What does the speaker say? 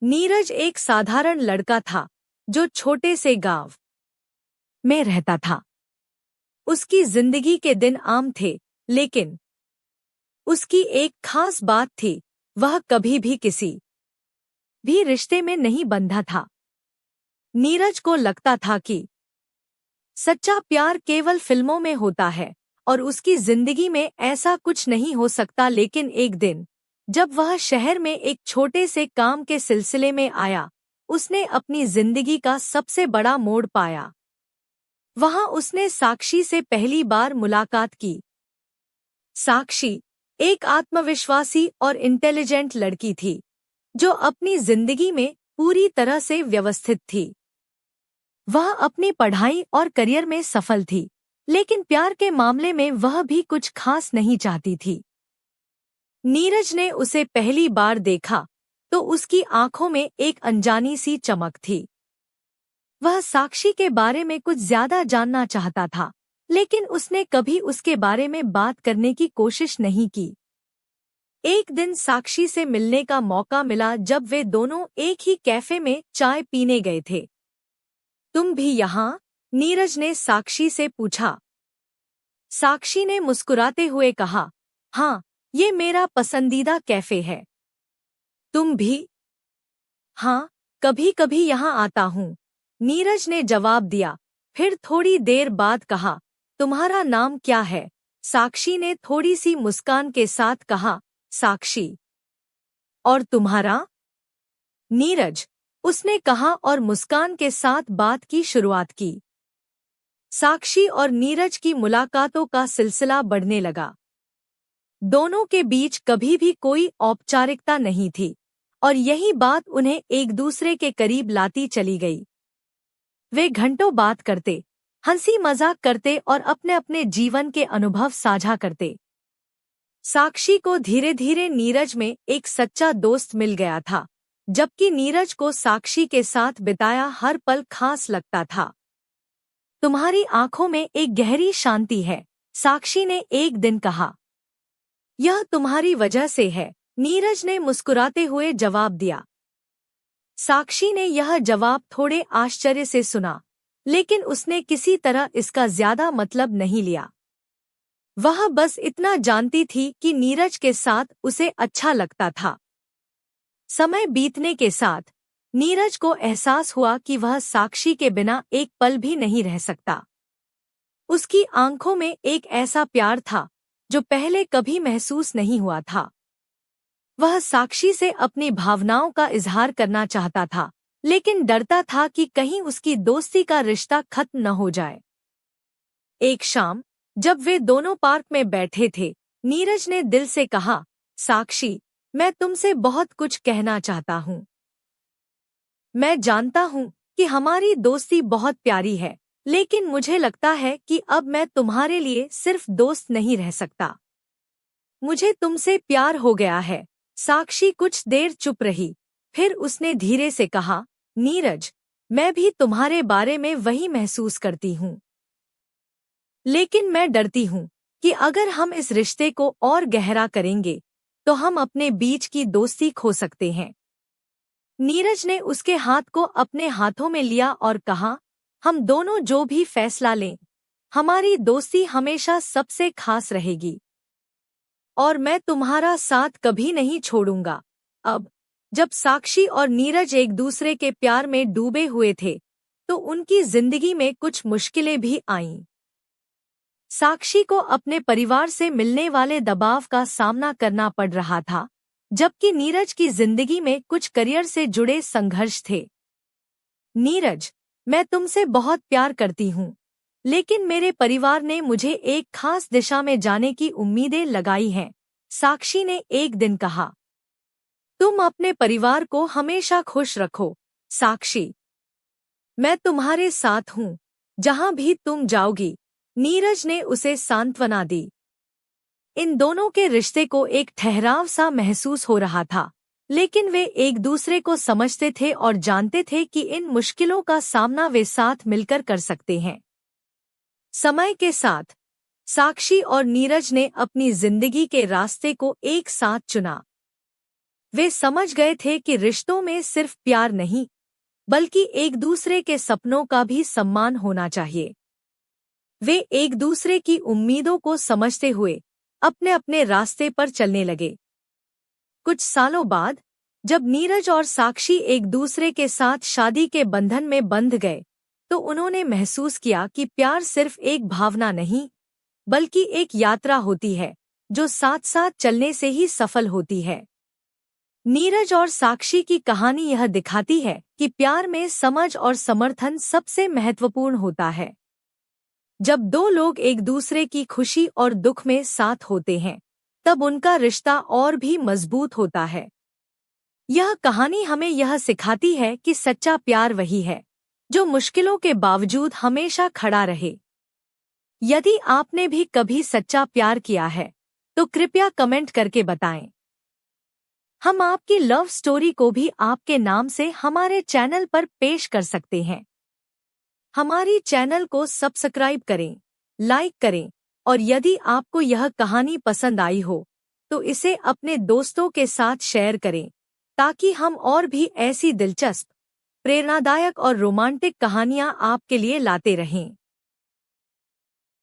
नीरज एक साधारण लड़का था जो छोटे से गांव में रहता था। उसकी जिंदगी के दिन आम थे, लेकिन उसकी एक खास बात थी, वह कभी भी किसी भी रिश्ते में नहीं बंधा था। नीरज को लगता था कि सच्चा प्यार केवल फिल्मों में होता है और उसकी जिंदगी में ऐसा कुछ नहीं हो सकता। लेकिन एक दिन जब वह शहर में एक छोटे से काम के सिलसिले में आया, उसने अपनी जिंदगी का सबसे बड़ा मोड़ पाया। वहां उसने साक्षी से पहली बार मुलाकात की। साक्षी एक आत्मविश्वासी और इंटेलिजेंट लड़की थी जो अपनी जिंदगी में पूरी तरह से व्यवस्थित थी। वह अपनी पढ़ाई और करियर में सफल थी, लेकिन प्यार के मामले में वह भी कुछ खास नहीं चाहती थी। नीरज ने उसे पहली बार देखा तो उसकी आंखों में एक अनजानी सी चमक थी। वह साक्षी के बारे में कुछ ज्यादा जानना चाहता था, लेकिन उसने कभी उसके बारे में बात करने की कोशिश नहीं की। एक दिन साक्षी से मिलने का मौका मिला जब वे दोनों एक ही कैफे में चाय पीने गए थे। तुम भी यहाँ? नीरज ने साक्षी से पूछा। साक्षी ने मुस्कुराते हुए कहा, हाँ, ये मेरा पसंदीदा कैफे है। तुम भी? हाँ, कभी कभी यहाँ आता हूँ, नीरज ने जवाब दिया। फिर थोड़ी देर बाद कहा, तुम्हारा नाम क्या है? साक्षी ने थोड़ी सी मुस्कान के साथ कहा, साक्षी। और तुम्हारा? नीरज, उसने कहा और मुस्कान के साथ बात की शुरुआत की। साक्षी और नीरज की मुलाकातों का सिलसिला बढ़ने लगा। दोनों के बीच कभी भी कोई औपचारिकता नहीं थी और यही बात उन्हें एक दूसरे के करीब लाती चली गई। वे घंटों बात करते, हंसी मजाक करते और अपने अपने जीवन के अनुभव साझा करते। साक्षी को धीरे धीरे नीरज में एक सच्चा दोस्त मिल गया था, जबकि नीरज को साक्षी के साथ बिताया हर पल खास लगता था। तुम्हारी आंखों में एक गहरी शांति है, साक्षी ने एक दिन कहा। यह तुम्हारी वजह से है, नीरज ने मुस्कुराते हुए जवाब दिया। साक्षी ने यह जवाब थोड़े आश्चर्य से सुना, लेकिन उसने किसी तरह इसका ज्यादा मतलब नहीं लिया। वह बस इतना जानती थी कि नीरज के साथ उसे अच्छा लगता था। समय बीतने के साथ नीरज को एहसास हुआ कि वह साक्षी के बिना एक पल भी नहीं रह सकता। उसकी आंखों में एक ऐसा प्यार था जो पहले कभी महसूस नहीं हुआ था। वह साक्षी से अपनी भावनाओं का इजहार करना चाहता था, लेकिन डरता था कि कहीं उसकी दोस्ती का रिश्ता खत्म न हो जाए। एक शाम जब वे दोनों पार्क में बैठे थे, नीरज ने दिल से कहा, साक्षी, मैं तुमसे बहुत कुछ कहना चाहता हूँ। मैं जानता हूँ कि हमारी दोस्ती बहुत प्यारी है, लेकिन मुझे लगता है कि अब मैं तुम्हारे लिए सिर्फ दोस्त नहीं रह सकता। मुझे तुमसे प्यार हो गया है। साक्षी कुछ देर चुप रही, फिर उसने धीरे से कहा, नीरज, मैं भी तुम्हारे बारे में वही महसूस करती हूँ। लेकिन मैं डरती हूँ कि अगर हम इस रिश्ते को और गहरा करेंगे तो हम अपने बीच की दोस्ती खो सकते हैं। नीरज ने उसके हाथ को अपने हाथों में लिया और कहा, हम दोनों जो भी फैसला लें, हमारी दोस्ती हमेशा सबसे खास रहेगी और मैं तुम्हारा साथ कभी नहीं छोड़ूंगा। अब जब साक्षी और नीरज एक दूसरे के प्यार में डूबे हुए थे तो उनकी जिंदगी में कुछ मुश्किलें भी आईं। साक्षी को अपने परिवार से मिलने वाले दबाव का सामना करना पड़ रहा था, जबकि नीरज की जिंदगी में कुछ करियर से जुड़े संघर्ष थे। नीरज, मैं तुमसे बहुत प्यार करती हूँ, लेकिन मेरे परिवार ने मुझे एक खास दिशा में जाने की उम्मीदें लगाई हैं, साक्षी ने एक दिन कहा। तुम अपने परिवार को हमेशा खुश रखो, साक्षी। मैं तुम्हारे साथ हूँ, जहाँ भी तुम जाओगी, नीरज ने उसे सांत्वना दी। इन दोनों के रिश्ते को एक ठहराव सा महसूस हो रहा था, लेकिन वे एक दूसरे को समझते थे और जानते थे कि इन मुश्किलों का सामना वे साथ मिलकर कर सकते हैं। समय के साथ साक्षी और नीरज ने अपनी जिंदगी के रास्ते को एक साथ चुना। वे समझ गए थे कि रिश्तों में सिर्फ प्यार नहीं, बल्कि एक दूसरे के सपनों का भी सम्मान होना चाहिए। वे एक दूसरे की उम्मीदों को समझते हुए अपने अपने रास्ते पर चलने लगे। कुछ सालों बाद, जब नीरज और साक्षी एक दूसरे के साथ शादी के बंधन में बंध गए, तो उन्होंने महसूस किया कि प्यार सिर्फ एक भावना नहीं, बल्कि एक यात्रा होती है जो साथ साथ चलने से ही सफल होती है। नीरज और साक्षी की कहानी यह दिखाती है कि प्यार में समझ और समर्थन सबसे महत्वपूर्ण होता है। जब दो लोग एक दूसरे की खुशी और दुख में साथ होते हैं, तब उनका रिश्ता और भी मजबूत होता है। यह कहानी हमें यह सिखाती है कि सच्चा प्यार वही है जो मुश्किलों के बावजूद हमेशा खड़ा रहे। यदि आपने भी कभी सच्चा प्यार किया है, तो कृपया कमेंट करके बताएं। हम आपकी लव स्टोरी को भी आपके नाम से हमारे चैनल पर पेश कर सकते हैं। हमारी चैनल को सब्सक्राइब करें, लाइक करें, और यदि आपको यह कहानी पसंद आई हो, तो इसे अपने दोस्तों के साथ शेयर करें, ताकि हम और भी ऐसी दिलचस्प, प्रेरणादायक और रोमांटिक कहानियां आपके लिए लाते रहें।